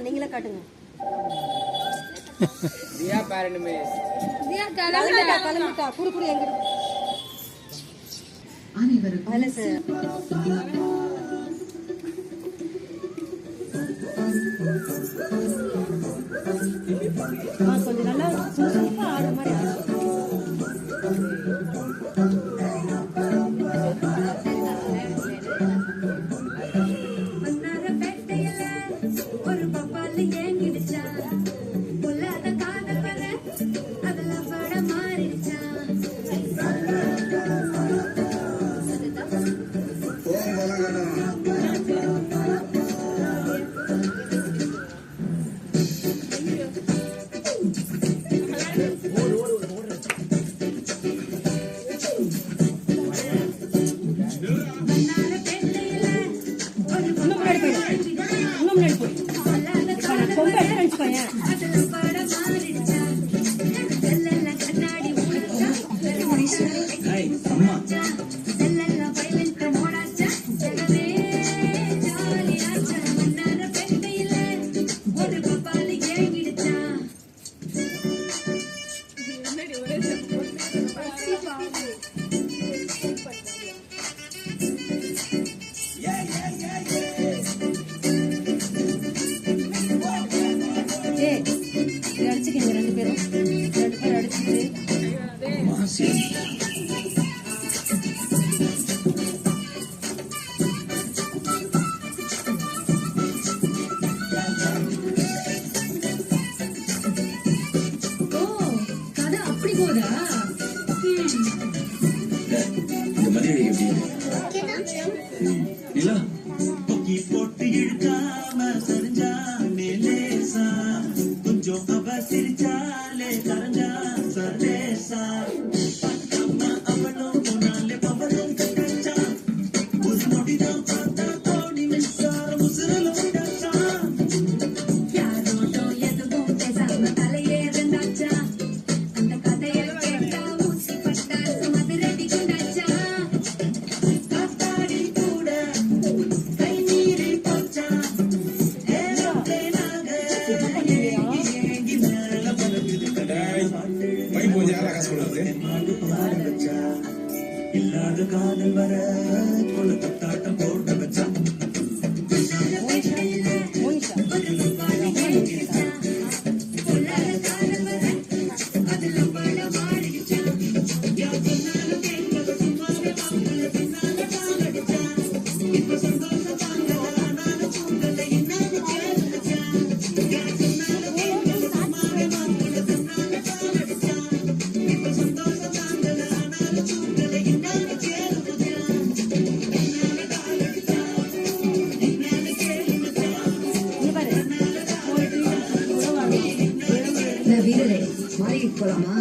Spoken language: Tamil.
நீங்களே காட்டுங்க. தியா பாருங்க தியா கலந்துட்டா குடு குடு எங்க அனைவருக்கும் ஹலோ சார். கொஞ்சம் நல்லா சுறுசுறுப்பா ஆடுற மாதிரி அடிச்சுக்கீங்க. 2 பேரும் அடிச்சுட்டு கதை அப்படி போதா? போட்டு இழுக்காம சரிஞ்சா மேலேசா கொஞ்சம் அவ சிரிச்சாலே கரைஞ்சா சர்வேசா அம்மா அவளும் போனாலே பவளும் கட்டச்சா ஒரு நொடிதான் பார்த்தா தோணி மின்சார முசுல உண்டாச்சா யாரோட்டோ எதுவும் பேசாம தலையே இருந்தாச்சா அந்த கதையை கேட்டா ஊசி பட்டாசு மதுரடி கொண்டாச்சா காத்தாடி கூட கை மீறி போச்சா இல்லாத காதல் வர கொழுத்தாட்டம் போட்ட வச்சா வீரரே மாறி போலாமா?